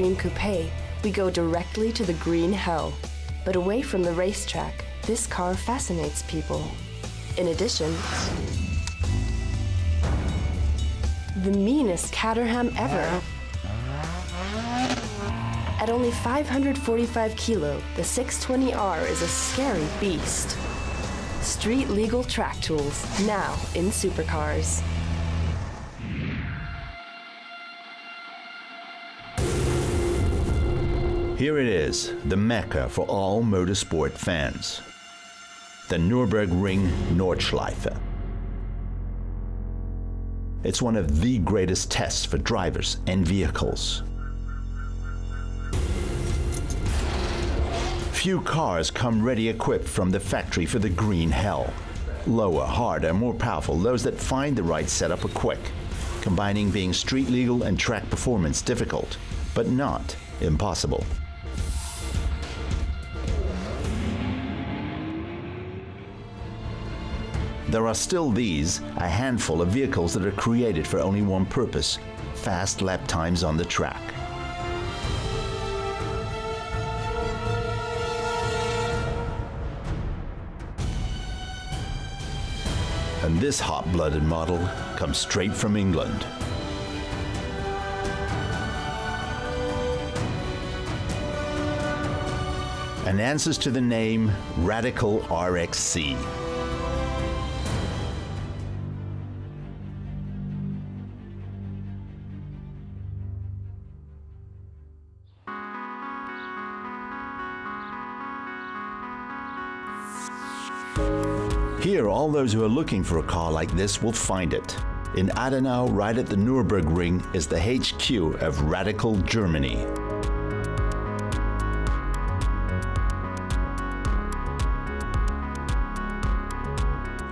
extreme coupe, we go directly to the green hell. But away from the racetrack, this car fascinates people. In addition, the meanest caterham ever. At only 545 kilo, the 620R is a scary beast. Street legal Tracktools, now in Supercars. Here it is, the mecca for all motorsport fans. The Nürburgring Nordschleife. It's one of the greatest tests for drivers and vehicles. Few cars come ready equipped from the factory for the green hell. Lower, harder, more powerful, those that find the right setup are quick, combining being street legal and track performance difficult, but not impossible. There are still these, a handful of vehicles that are created for only one purpose: fast lap times on the track. And this hot-blooded model comes straight from England. And answers to the name Radical RXC. Here, all those who are looking for a car like this will find it. In Adenau, right at the Nürburgring, is the HQ of Radical Germany.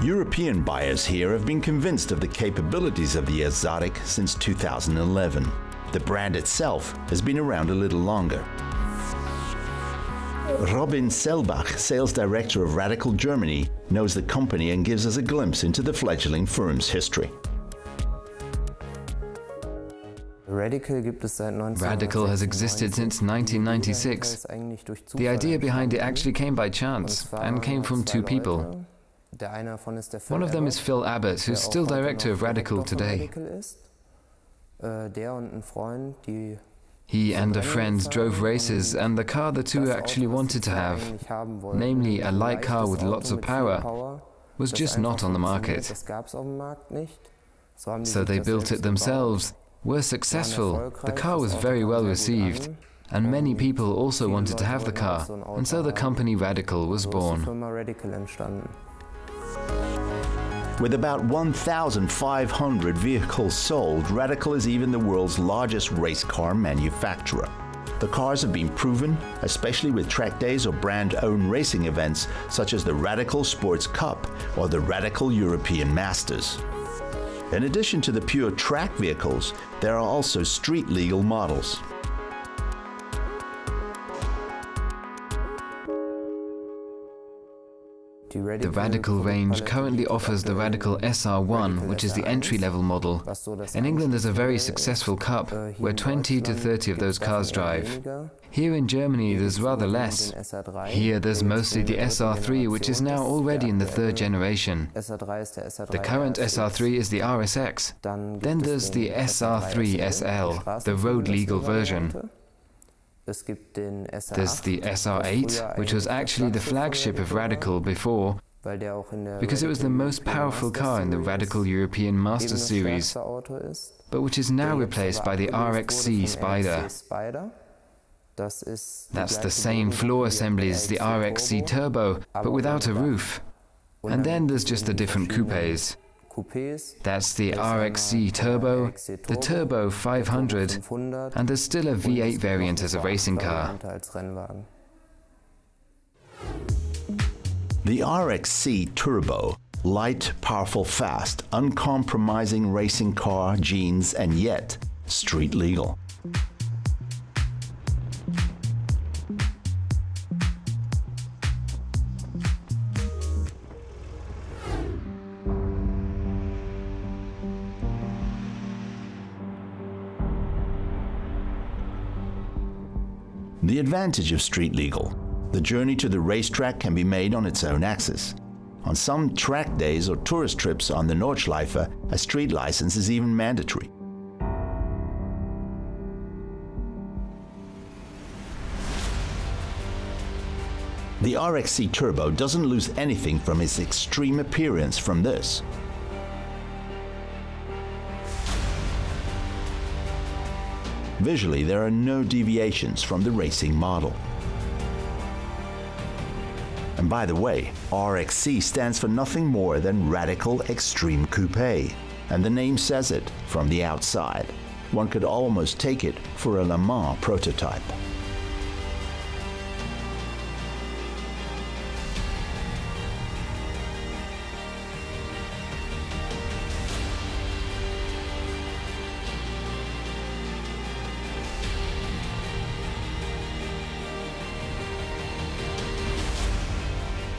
European buyers here have been convinced of the capabilities of the exotic since 2011. The brand itself has been around a little longer. Robin Selbach, sales director of Radical Germany, knows the company and gives us a glimpse into the fledgling firm's history. Radical has existed since 1996. The idea behind it actually came by chance and came from two people. One of them is Phil Abbott, who's still director of Radical today. He and a friend drove races, and the car the two actually wanted to have, namely a light car with lots of power, was just not on the market. So they built it themselves, were successful, the car was very well received, and many people also wanted to have the car, and so the company Radical was born. With about 1,500 vehicles sold, Radical is even the world's largest race car manufacturer. The cars have been proven, especially with track days or brand-owned racing events such as the Radical Sports Cup or the Radical European Masters. In addition to the pure track vehicles, there are also street-legal models. The Radical range currently offers the Radical SR1, which is the entry-level model. In England there's a very successful cup, where 20 to 30 of those cars drive. Here in Germany there's rather less. Here there's mostly the SR3, which is now already in the third generation. The current SR3 is the RSX. Then there's the SR3 SL, the road-legal version. There's the SR8, which was actually the flagship of Radical before, because it was the most powerful car in the Radical European Master Series, but which is now replaced by the RXC Spider. That's the same floor assembly as the RXC Turbo, but without a roof. And then there's just the different coupes. That's the RXC Turbo, the Turbo 500, and there's still a V8 variant as a racing car. The RXC Turbo, light, powerful, fast, uncompromising racing car genes, and yet street legal. The advantage of street legal: the journey to the racetrack can be made on its own axis. On some track days or tourist trips on the Nordschleife, a street license is even mandatory. The RXC Turbo doesn't lose anything from its extreme appearance from this. Visually, there are no deviations from the racing model. And by the way, RXC stands for nothing more than Radical Extreme Coupe, and the name says it from the outside. One could almost take it for a Le Mans prototype.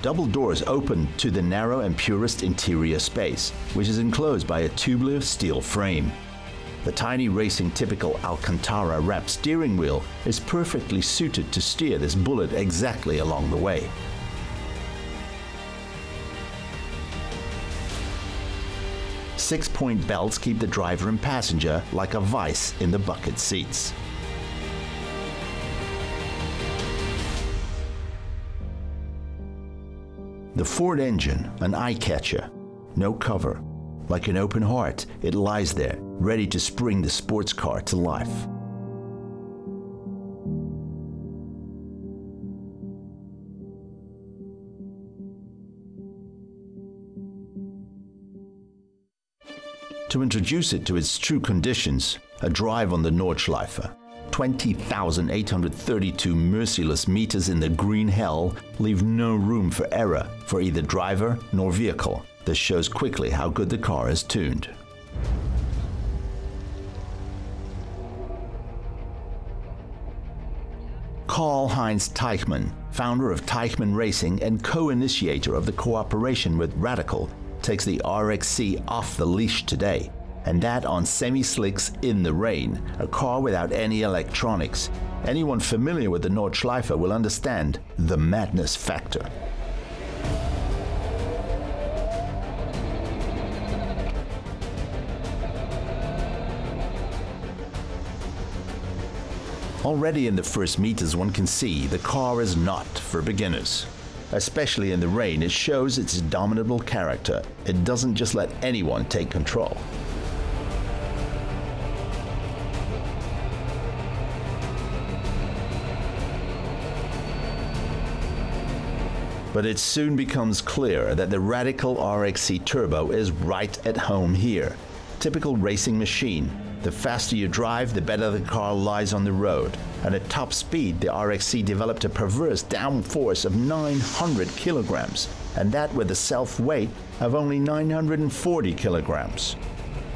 Double doors open to the narrow and purest interior space, which is enclosed by a tubular steel frame. The tiny racing typical Alcantara wrapped steering wheel is perfectly suited to steer this bullet exactly along the way. Six-point belts keep the driver and passenger like a vice in the bucket seats. The Ford engine, an eye-catcher. No cover. Like an open heart, it lies there, ready to spring the sports car to life. To introduce it to its true conditions, a drive on the Nordschleife. 20,832 merciless meters in the green hell leave no room for error for either driver nor vehicle. This shows quickly how good the car is tuned. Karl-Heinz Teichmann, founder of Teichmann Racing and co-initiator of the cooperation with Radical, takes the RXC off the leash today. And that on semi-slicks in the rain, a car without any electronics. Anyone familiar with the Nordschleife will understand the madness factor. Already in the first meters one can see the car is not for beginners. Especially in the rain, it shows its dominable character. It doesn't just let anyone take control. But it soon becomes clear that the Radical RXC Turbo is right at home here. Typical racing machine. The faster you drive, the better the car lies on the road. And at top speed, the RXC developed a perverse downforce of 900 kilograms, and that with a self-weight of only 940 kilograms.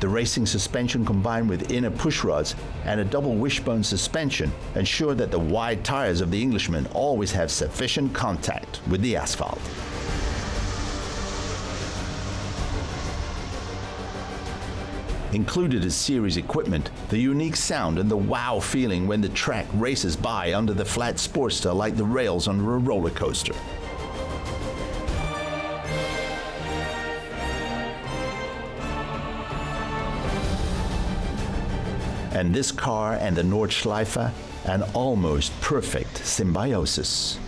The racing suspension combined with inner pushrods and a double wishbone suspension ensure that the wide tires of the Englishman always have sufficient contact with the asphalt. Included as series equipment, the unique sound and the wow feeling when the track races by under the flat Sportster like the rails under a roller coaster. And this car and the Nordschleife, an almost perfect symbiosis.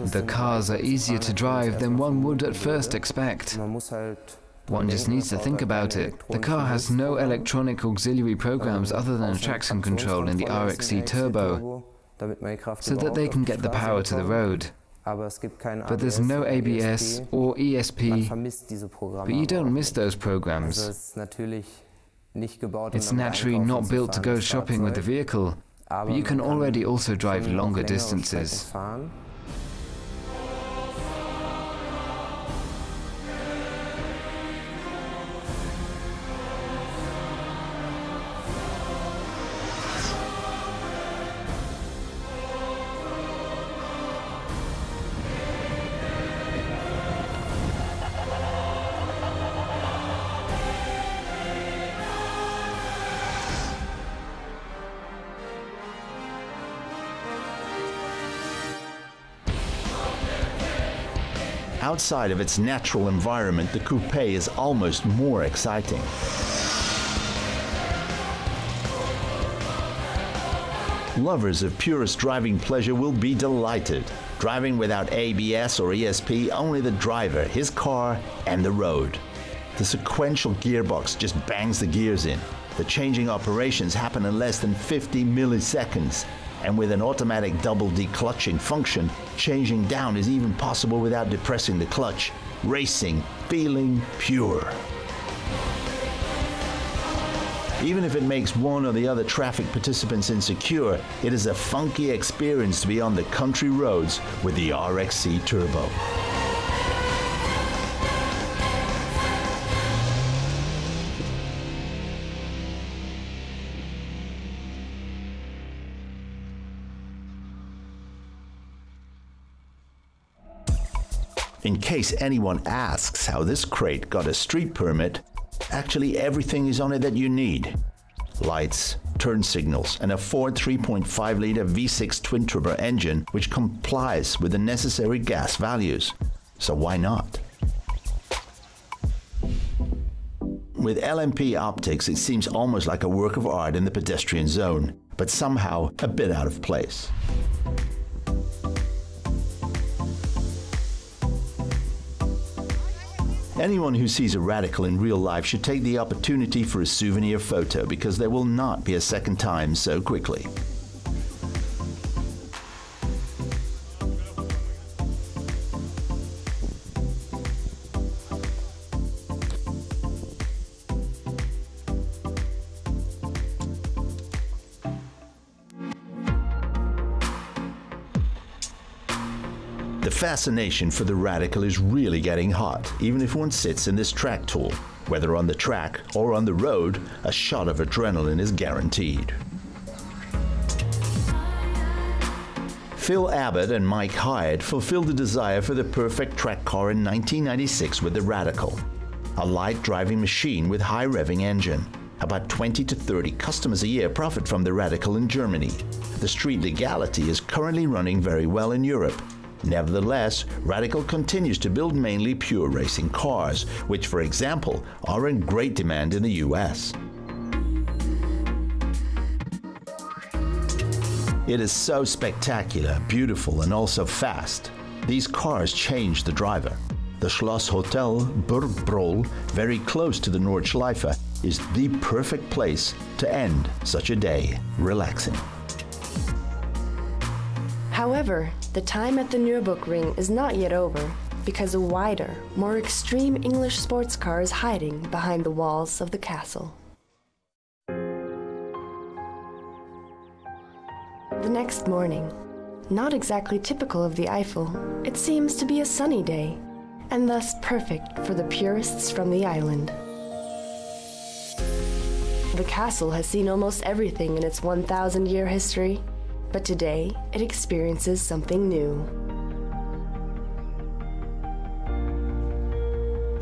The cars are easier to drive than one would at first expect. One just needs to think about it. The car has no electronic auxiliary programs other than a traction control in the RXC Turbo, so that they can get the power to the road. But there's no ABS or ESP, but you don't miss those programs. It's naturally not built to go shopping with the vehicle, but you can already also drive longer distances. Outside of its natural environment, the coupe is almost more exciting. Lovers of purest driving pleasure will be delighted. Driving without ABS or ESP, only the driver, his car, and the road. The sequential gearbox just bangs the gears in. The changing operations happen in less than 50 milliseconds. And with an automatic double declutching function, changing down is even possible without depressing the clutch. Racing, feeling pure. Even if it makes one or the other traffic participants insecure, it is a funky experience to be on the country roads with the RXC Turbo. In case anyone asks how this crate got a street permit, actually everything is on it that you need. Lights, turn signals, and a Ford 3.5-liter V6 twin-turbo engine which complies with the necessary gas values. So why not? With LMP optics, it seems almost like a work of art in the pedestrian zone, but somehow a bit out of place. Anyone who sees a Radical in real life should take the opportunity for a souvenir photo, because there will not be a second time so quickly. The fascination for the Radical is really getting hot, even if one sits in this track tool. Whether on the track or on the road, a shot of adrenaline is guaranteed. Phil Abbott and Mike Hyatt fulfilled the desire for the perfect track car in 1996 with the Radical. A light driving machine with high revving engine. About 20 to 30 customers a year profit from the Radical in Germany. The street legality is currently running very well in Europe. Nevertheless, Radical continues to build mainly pure racing cars, which, for example, are in great demand in the US. It is so spectacular, beautiful, and also fast. These cars change the driver. The Schloss Hotel Burgbrohl, very close to the Nordschleife, is the perfect place to end such a day, relaxing. However, the time at the Nürburgring is not yet over, because a wider, more extreme English sports car is hiding behind the walls of the castle. The next morning, not exactly typical of the Eiffel, it seems to be a sunny day, and thus perfect for the purists from the island. The castle has seen almost everything in its 1,000-year history, but today it experiences something new.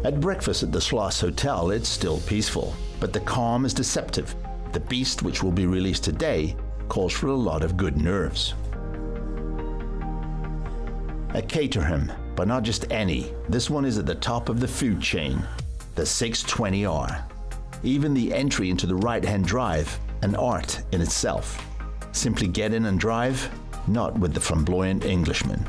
At breakfast at the Schloss Hotel, it's still peaceful, but the calm is deceptive. The beast, which will be released today, calls for a lot of good nerves. A caterham, but not just any. This one is at the top of the food chain, the 620R. Even the entry into the right-hand drive, an art in itself. Simply get in and drive, not with the flamboyant Englishman.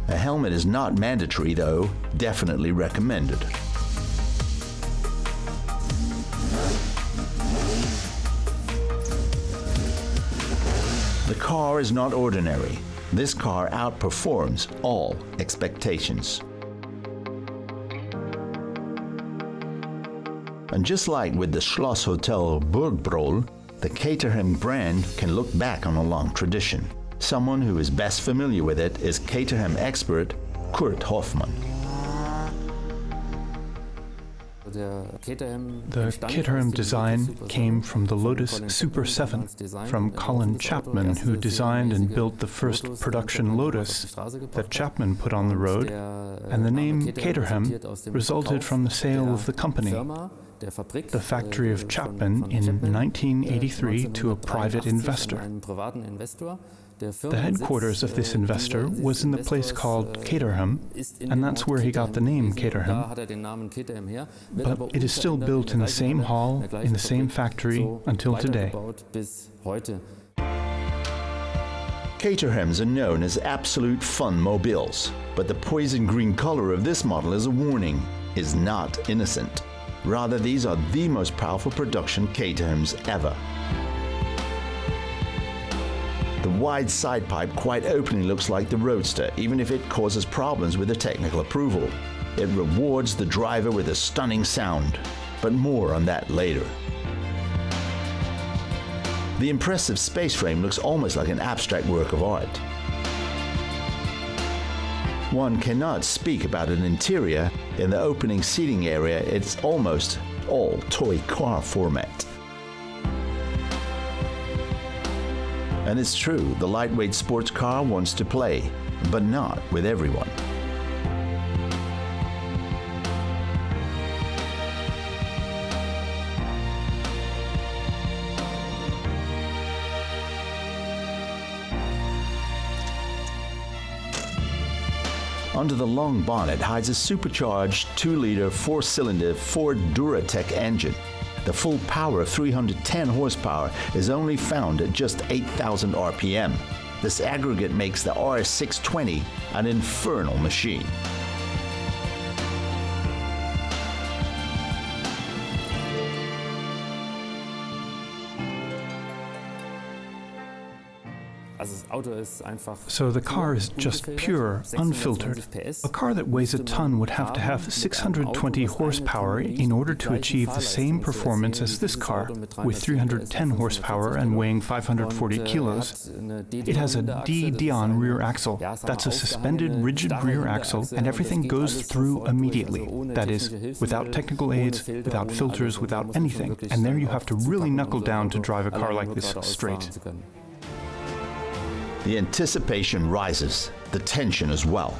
A helmet is not mandatory, though definitely recommended. The car is not ordinary. This car outperforms all expectations. And just like with the Schloss Hotel Burgbrohl, the Caterham brand can look back on a long tradition. Someone who is best familiar with it is Caterham expert Kurt Hoffmann. The Caterham design came from the Lotus Super 7, from Colin Chapman, who designed and built the first production Lotus that Chapman put on the road, and the name Caterham resulted from the sale of the company, the factory of Chapman in 1983 to a private investor. The headquarters of this investor was in the place called Caterham, and that's where he got the name Caterham. But it is still built in the same hall, in the same factory, until today. Caterhams are known as absolute fun mobiles, but the poison green color of this model is a warning, is not innocent. Rather, these are the most powerful production Caterhams ever. The wide side pipe quite openly looks like the Roadster, even if it causes problems with the technical approval. It rewards the driver with a stunning sound, but more on that later. The impressive space frame looks almost like an abstract work of art. One cannot speak about an interior. In the opening seating area, it's almost all toy car format. And it's true, the lightweight sports car wants to play, but not with everyone. Under the long bonnet hides a supercharged 2-liter 4-cylinder Ford Duratec engine. The full power of 310 horsepower is only found at just 8,000 RPM. This aggregate makes the R620 an infernal machine. So the car is just pure, unfiltered. A car that weighs a ton would have to have 620 horsepower in order to achieve the same performance as this car, with 310 horsepower and weighing 540 kilos. It has a D-Dion rear axle. That's a suspended, rigid rear axle, and everything goes through immediately. That is, without technical aids, without filters, without anything. And there you have to really knuckle down to drive a car like this straight. The anticipation rises, the tension as well.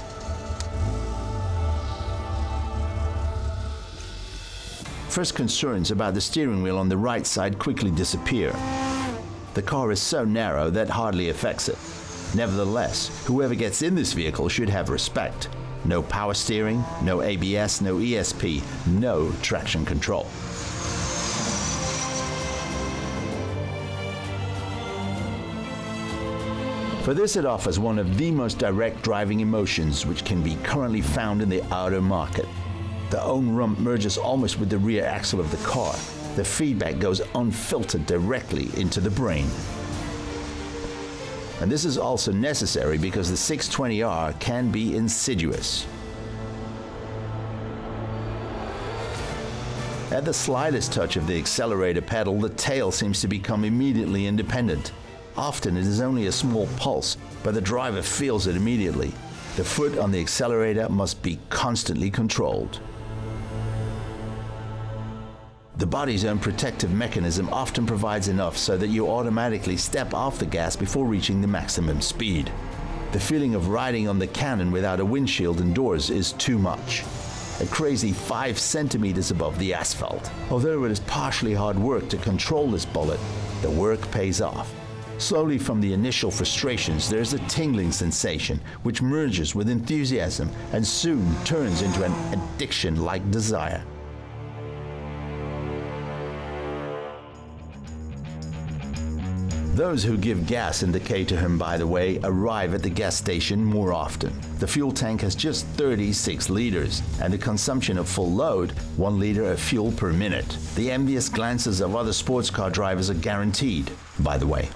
First concerns about the steering wheel on the right side quickly disappear. The car is so narrow that hardly affects it. Nevertheless, whoever gets in this vehicle should have respect. No power steering, no ABS, no ESP, no traction control. For this, it offers one of the most direct driving emotions which can be currently found in the outer market. The own rump merges almost with the rear axle of the car. The feedback goes unfiltered directly into the brain. And this is also necessary because the 620R can be insidious. At the slightest touch of the accelerator pedal, the tail seems to become immediately independent. Often it is only a small pulse, but the driver feels it immediately. The foot on the accelerator must be constantly controlled. The body's own protective mechanism often provides enough so that you automatically step off the gas before reaching the maximum speed. The feeling of riding on the cannon without a windshield and doors is too much. A crazy 5 centimeters above the asphalt. Although it is partially hard work to control this bullet, the work pays off. Slowly from the initial frustrations, there's a tingling sensation which merges with enthusiasm and soon turns into an addiction-like desire. Those who give gas in the caterham, by the way, arrive at the gas station more often. The fuel tank has just 36 liters, and the consumption of full load, 1 liter of fuel per minute. The envious glances of other sports car drivers are guaranteed, by the way.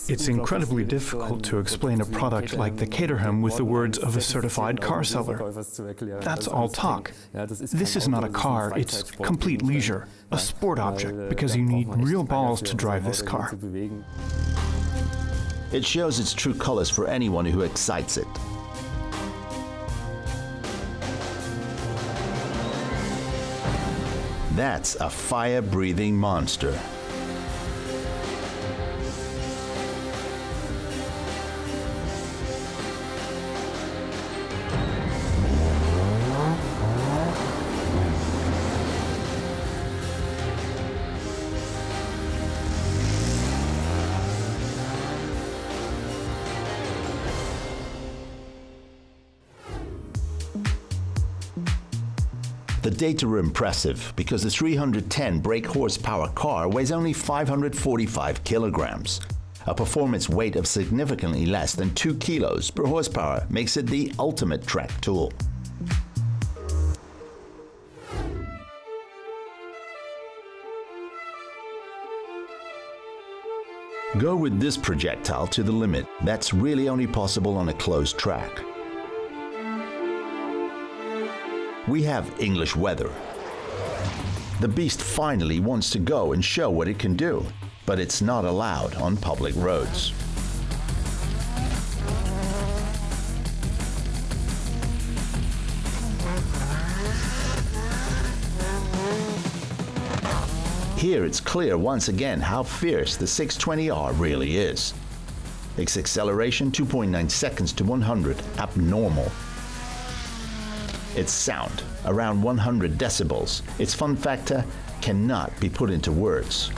It's incredibly difficult to explain a product like the Caterham with the words of a certified car seller. That's all talk. This is not a car, it's complete leisure, a sport object, because you need real balls to drive this car. It shows its true colors for anyone who excites it. That's a fire-breathing monster. The data are impressive because the 310 brake horsepower car weighs only 545 kilograms. A performance weight of significantly less than 2 kilos per horsepower makes it the ultimate track tool. Go with this projectile to the limit. That's really only possible on a closed track. We have English weather. The beast finally wants to go and show what it can do, but it's not allowed on public roads. Here it's clear once again how fierce the 620R really is. Its acceleration 2.9 seconds to 100, abnormal. Its sound, around 100 decibels. Its fun factor cannot be put into words.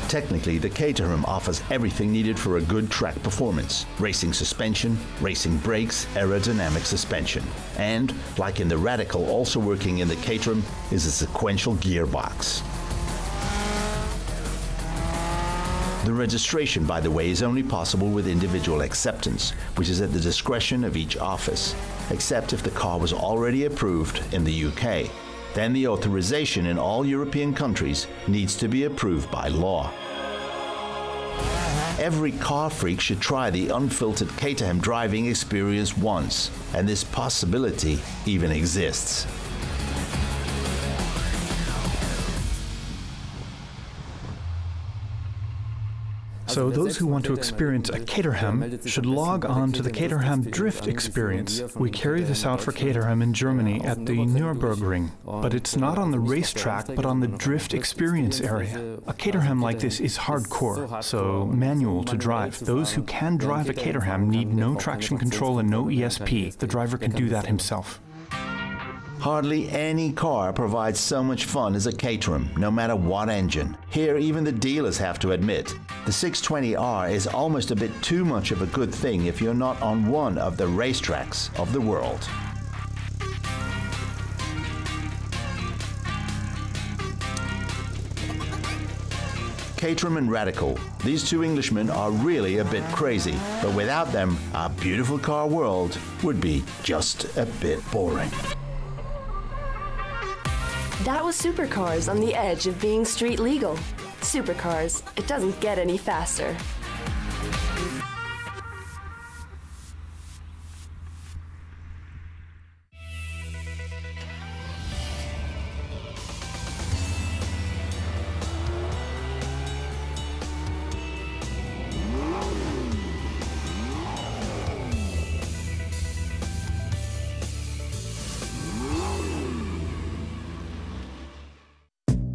Technically, the caterham offers everything needed for a good track performance: racing suspension, racing brakes, aerodynamic suspension. And, like in the Radical, also working in the caterham is a sequential gearbox. The registration, by the way, is only possible with individual acceptance, which is at the discretion of each office, except if the car was already approved in the UK. Then the authorization in all European countries needs to be approved by law. Every car freak should try the unfiltered caterham driving experience once, and this possibility even exists. So those who want to experience a caterham should log on to the Caterham Drift Experience. We carry this out for caterham in Germany at the Nürburgring, but it's not on the racetrack but on the Drift Experience area. A caterham like this is hardcore, so manual to drive. Those who can drive a caterham need no traction control and no ESP. The driver can do that himself. Hardly any car provides so much fun as a caterham, no matter what engine. Here, even the dealers have to admit, the 620R is almost a bit too much of a good thing if you're not on one of the racetracks of the world. Caterham and Radical, these two Englishmen are really a bit crazy, but without them, our beautiful car world would be just a bit boring. That was Supercars on the edge of being street legal. Supercars, it doesn't get any faster.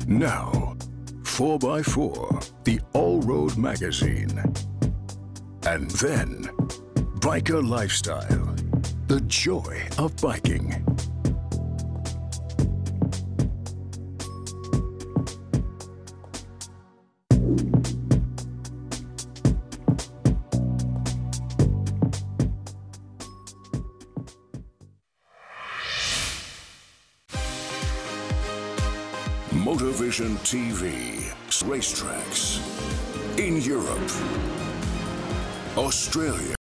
Now, 4x4, the all-road magazine. And then, Biker Lifestyle, the joy of biking. Motorvision TV, racetracks in Europe, Australia,